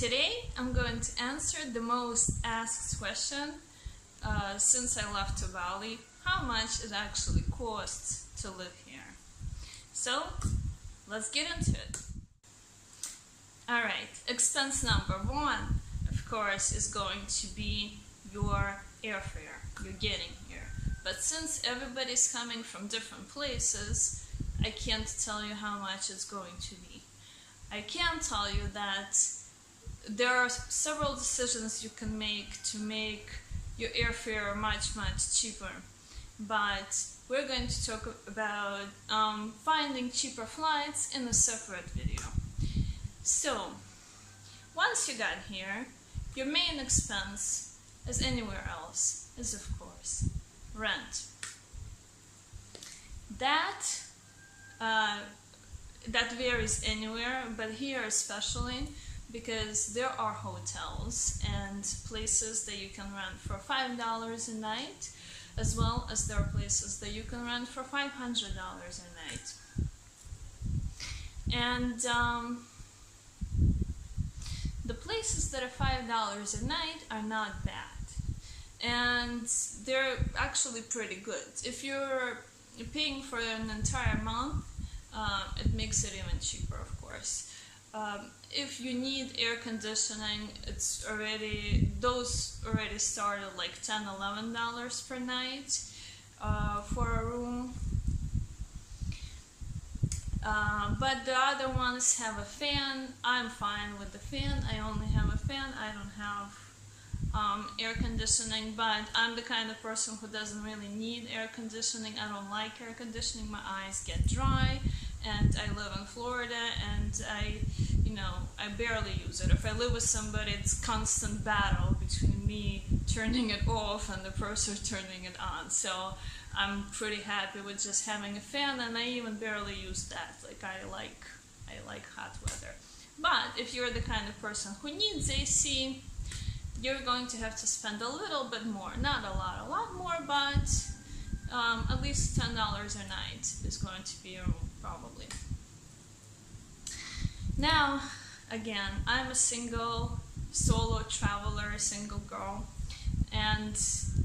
Today I'm going to answer the most asked question since I left to Bali: how much it actually costs to live here. So let's get into it. Alright, expense number one, of course, is going to be your airfare you're getting here. But since everybody's coming from different places, I can't tell you how much it's going to be. I can tell you that there are several decisions you can make to make your airfare much cheaper, but we're going to talk about finding cheaper flights in a separate video. So once you got here, your main expense, as anywhere else, is of course rent. That varies anywhere, but here especially, because there are hotels and places that you can rent for $5 a night, as well as there are places that you can rent for $500 a night. And the places that are $5 a night are not bad, and they're actually pretty good. If you're paying for an entire month, it makes it even cheaper, of course. If you need air conditioning, those already start at like $10–11 per night for a room. But the other ones have a fan. I'm fine with the fan. I only have a fan. I don't have air conditioning, but I'm the kind of person who doesn't really need air conditioning. I don't like air conditioning. My eyes get dry, and I live in Florida, and I barely use it. If I live with somebody, it's constant battle between me turning it off and the person turning it on. So I'm pretty happy with just having a fan, and I even barely use that. Like I like hot weather. But if you're the kind of person who needs AC, you're going to have to spend a little bit more. Not a lot more, but at least $10 a night is going to be your room, probably. Now, again, I'm a single solo traveler, single girl, and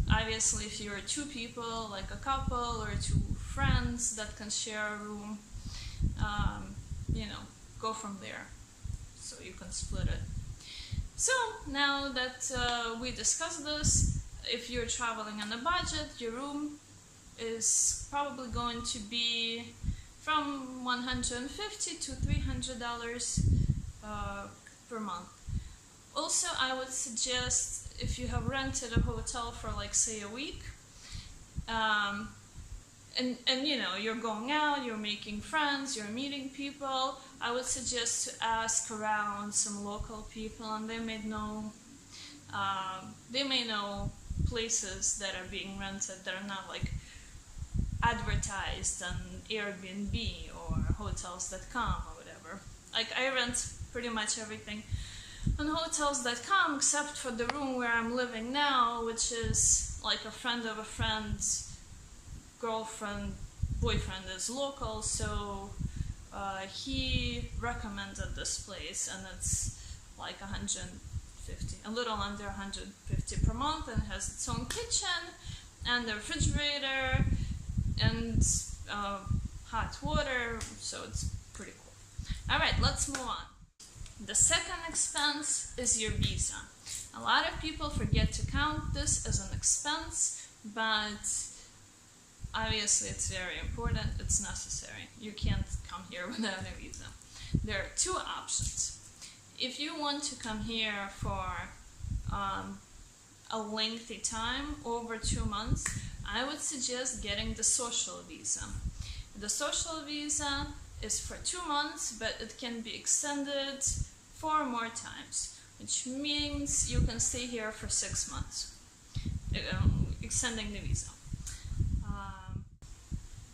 obviously if you're two people, like a couple or two friends that can share a room, go from there, so you can split it. So now that we discussed this, if you're traveling on a budget, your room is probably going to be from $150 to $300 per month. Also, I would suggest, if you have rented a hotel for like say a week, and you're going out, you're making friends, you're meeting people, I would suggest to ask around some local people, and they may know places that are being rented that are not like advertised on Airbnb or hotels.com or whatever. Like I rent pretty much everything on hotels.com except for the room where I'm living now, which is like a friend of a friend's girlfriend, boyfriend is local, so he recommended this place, and it's like a little under $150 per month, and it has its own kitchen and a refrigerator and hot water, so it's pretty cool. Alright, let's move on. The second expense is your visa. A lot of people forget to count this as an expense, but obviously it's very important, it's necessary. You can't come here without a visa. There are two options. If you want to come here for a lengthy time, over 2 months, I would suggest getting the social visa. The social visa is for 2 months, but it can be extended 4 more times, which means you can stay here for 6 months, extending the visa.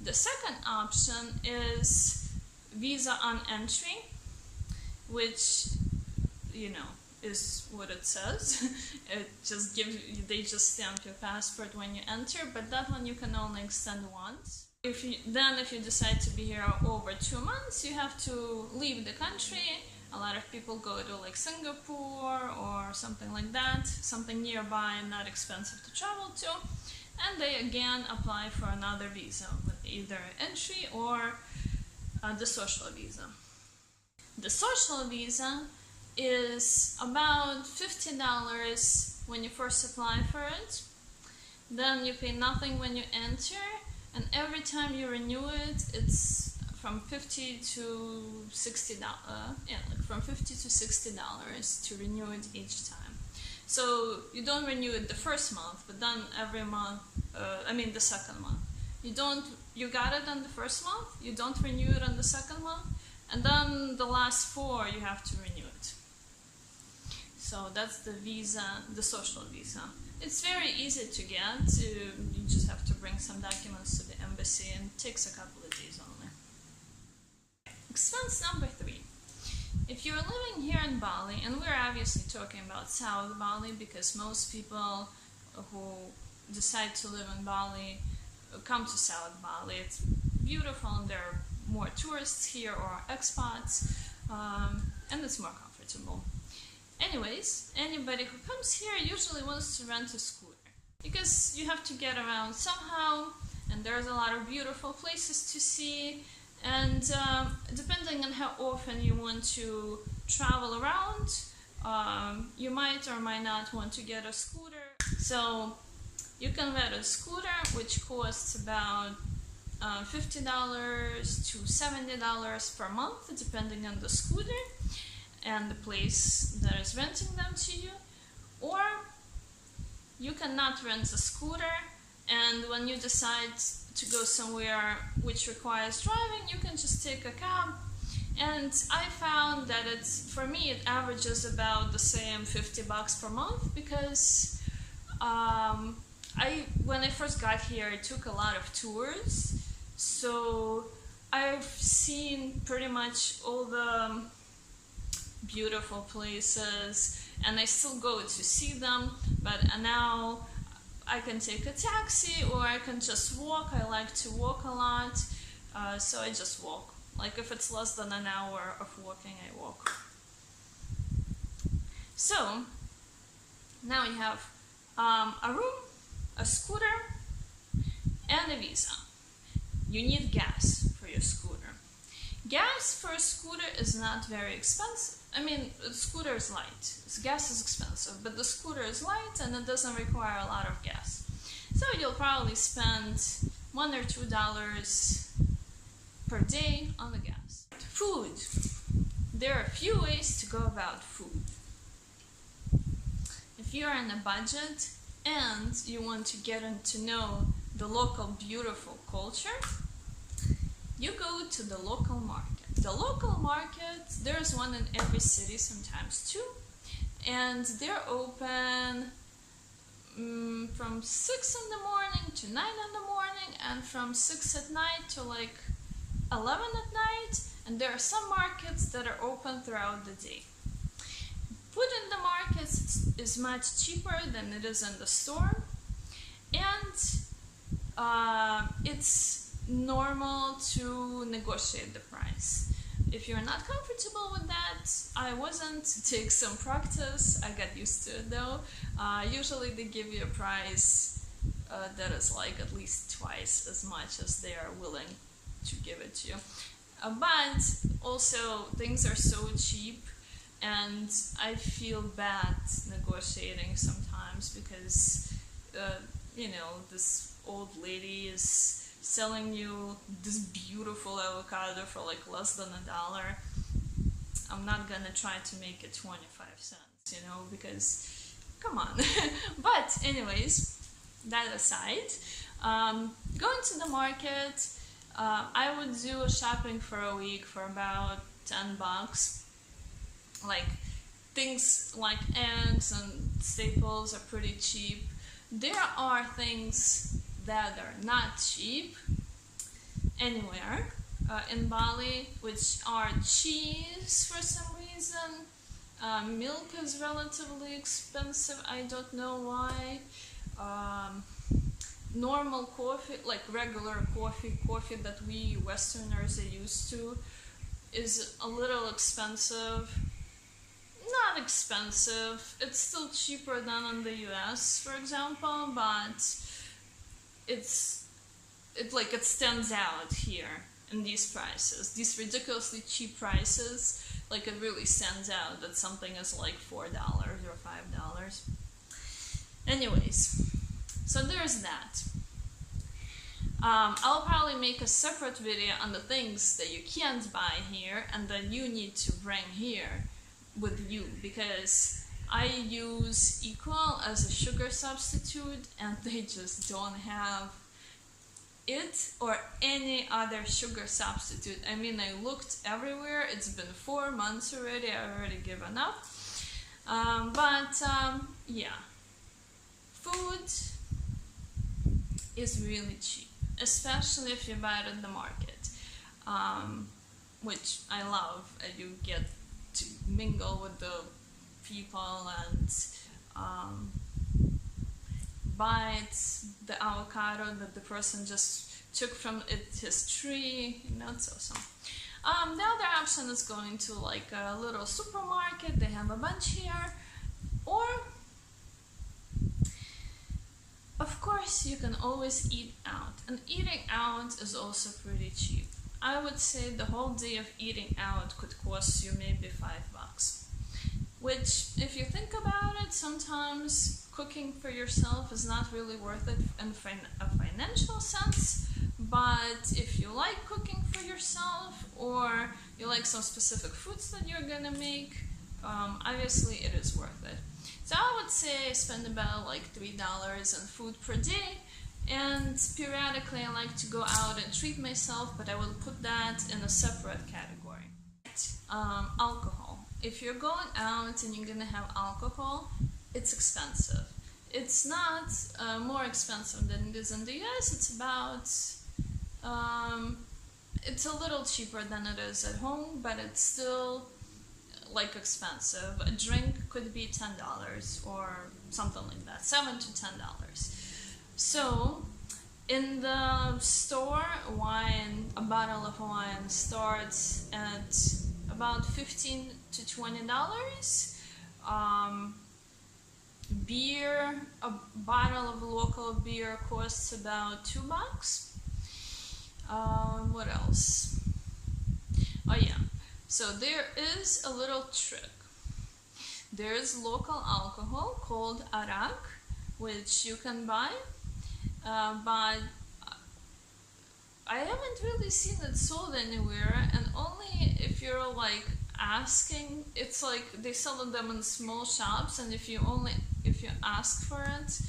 The second option is visa on entry, which is what it says. They just stamp your passport when you enter, but that one you can only extend once. If you decide to be here over 2 months, you have to leave the country A lot of people go to like Singapore or something like that, something nearby and not expensive to travel to, and they again apply for another visa with either entry or the social visa. The social visa is about $50 when you first apply for it. Then you pay nothing when you enter, and every time you renew it, it's from $50 to $60. Like from $50 to $60 to renew it each time. So you don't renew it the first month, but then every month, the second month. You got it on the first month, you don't renew it on the second month, and then the last 4 you have to renew it. So that's the visa, the social visa. It's very easy to get. You just have to bring some documents to the embassy, and it takes a couple of days only. Expense number 3. If you're living here in Bali, and we're obviously talking about South Bali because most people who decide to live in Bali come to South Bali. It's beautiful and there are more tourists here or expats, and it's more comfortable. Anyways, anybody who comes here usually wants to rent a scooter because you have to get around somehow, and there's a lot of beautiful places to see, and depending on how often you want to travel around, you might or might not want to get a scooter. So you can rent a scooter which costs about $50 to $70 per month depending on the scooter and the place that is renting them to you, or you cannot rent a scooter, and when you decide to go somewhere which requires driving, you can just take a cab. And I found that for me it averages about the same $50 per month because when I first got here I took a lot of tours, so I've seen pretty much all the beautiful places, and I still go to see them, but now I can take a taxi or I can just walk. I like to walk a lot, so I just walk. Like if it's less than an hour of walking, I walk. So now you have a room, a scooter, and a visa. You need gas for your scooter. Gas for a scooter is not very expensive. I mean, the scooter is light. Gas is expensive, but the scooter is light and it doesn't require a lot of gas. So you'll probably spend $1 or $2 per day on the gas. Food. There are a few ways to go about food. If you're on a budget and you want to get to know the local beautiful culture, you go to the local market. The local market, there's one in every city, sometimes 2, and they're open from 6 in the morning to 9 in the morning, and from 6 at night to like 11 at night, and there are some markets that are open throughout the day. Food in the markets is much cheaper than it is in the store, and it's normal to negotiate the price. If you're not comfortable with that, I wasn't. Take some practice. I got used to it though. Usually they give you a price that is like at least twice as much as they are willing to give it to you. But also things are so cheap, and I feel bad negotiating sometimes because this old lady is selling you this beautiful avocado for like less than $1. I'm not gonna try to make it 25 cents, because come on. But anyways, that aside, going to the market, I would do shopping for a week for about $10. Like things like eggs and staples are pretty cheap. There are things that are not cheap anywhere in Bali, which are cheese for some reason. Milk is relatively expensive, I don't know why. Normal coffee, like regular coffee that we Westerners are used to, is a little expensive. not expensive. It's still cheaper than in the US, for example, but it stands out here in these prices. These ridiculously cheap prices, like it really stands out that something is like $4 or $5. Anyways, so there's that. I'll probably make a separate video on the things that you can't buy here and that you need to bring here with you, because I use Equal as a sugar substitute and they just don't have it or any other sugar substitute. I mean, I looked everywhere. It's been 4 months already. I already given up. Yeah, food is really cheap, especially if you buy it at the market, which I love. You get to mingle with the people and bite the avocado that the person just took from his tree. You know, it's awesome. The other option is going to like a little supermarket. They have a bunch here, or of course you can always eat out, and eating out is also pretty cheap. I would say the whole day of eating out could cost you maybe $5, which, if you think about it, sometimes cooking for yourself is not really worth it in a financial sense. But if you like cooking for yourself, or you like some specific foods that you're gonna make, obviously it is worth it. So I would say I spend about like $3 on food per day, and periodically I like to go out and treat myself, but I will put that in a separate category. Alcohol. If you're going out and you're gonna have alcohol, it's expensive. It's not more expensive than it is in the US. It's about it's a little cheaper than it is at home, but it's still like expensive. A drink could be $10 or something like that, $7 to $10. So in the store, a bottle of wine starts at about $15 to $20. Beer, a bottle of local beer costs about $2. What else? Oh yeah, so there is a little trick. There is local alcohol called arak, which you can buy, but I haven't really seen it sold anywhere, and only if you're like asking. It's like they sell them in small shops, and if you ask for it,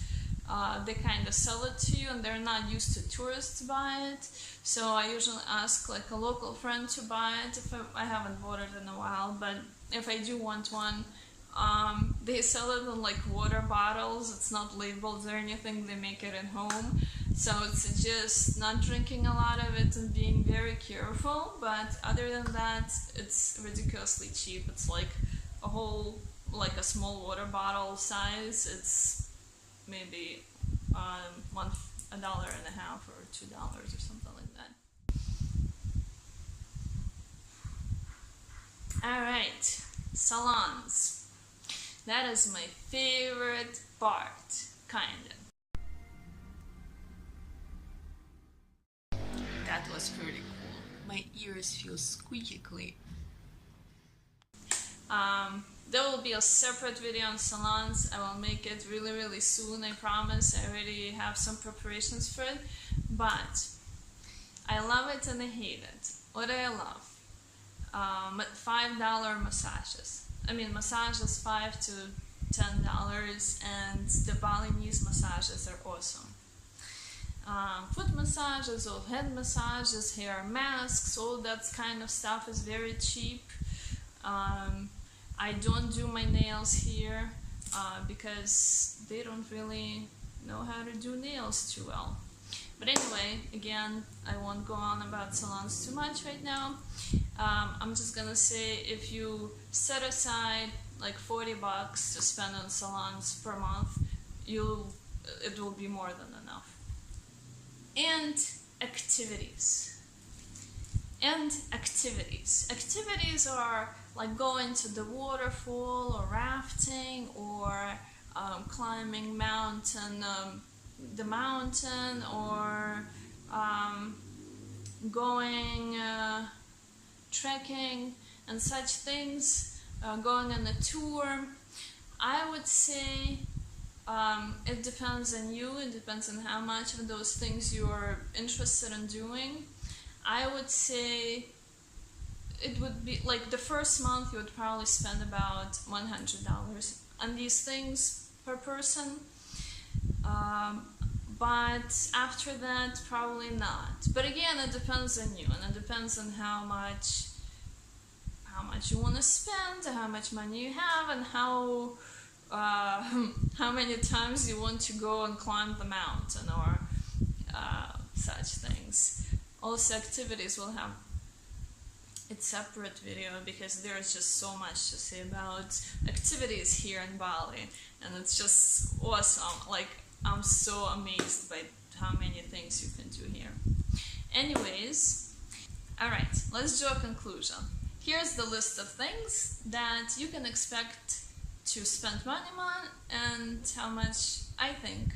they kind of sell it to you, and they're not used to tourists buy it. So I usually ask like a local friend to buy it if I haven't bought it in a while. But if I do want one, they sell it in like water bottles. It's not labeled or anything. They make it at home, so it's just not drinking a lot of it and being very careful. But other than that, it's ridiculously cheap. It's like a small water bottle size. It's maybe $1.50 or $2 or something like that. Alright, salons. That is my favorite part, kinda. That was pretty cool. My ears feel squeaky clean. There will be a separate video on salons. I will make it really soon, I promise. I already have some preparations for it. But I love it and I hate it. What do I love? $5 massages. I mean, massages $5 to $10, and the Balinese massages are awesome. Foot massages, or head massages, hair masks, all that kind of stuff is very cheap. I don't do my nails here because they don't really know how to do nails too well. But anyway, again, I won't go on about salons too much right now. I'm just gonna say, if you set aside like $40 to spend on salons per month, it will be more than enough. And activities. Activities are like going to the waterfall or rafting or climbing the mountain, or going trekking and such things, going on a tour. I would say it depends on you, it depends on how much of those things you're interested in doing. I would say it would be like the first month you would probably spend about $100 on these things per person. But after that, probably not. But again, it depends on you, and it depends on how much you want to spend, how much money you have, and how many times you want to go and climb the mountain, or such things. Also, activities will have its separate video, because there's just so much to say about activities here in Bali, and it's just awesome. Like, I'm so amazed by how many things you can do here. Anyways, alright, let's do a conclusion. Here's the list of things that you can expect to spend money on, and how much I think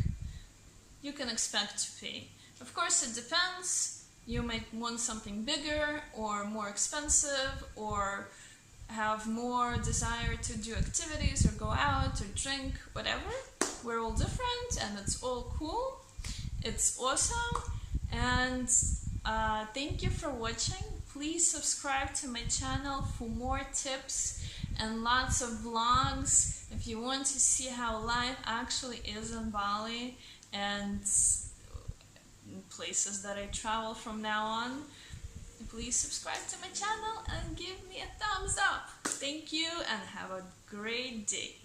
you can expect to pay. Of course, it depends. You might want something bigger or more expensive, or have more desire to do activities or go out or drink, whatever. We're all different, and it's all cool. It's awesome. And thank you for watching. Please subscribe to my channel for more tips and lots of vlogs if you want to see how life actually is in Bali and places that I travel from now on. Please subscribe to my channel and give me a thumbs up. Thank you, and have a great day.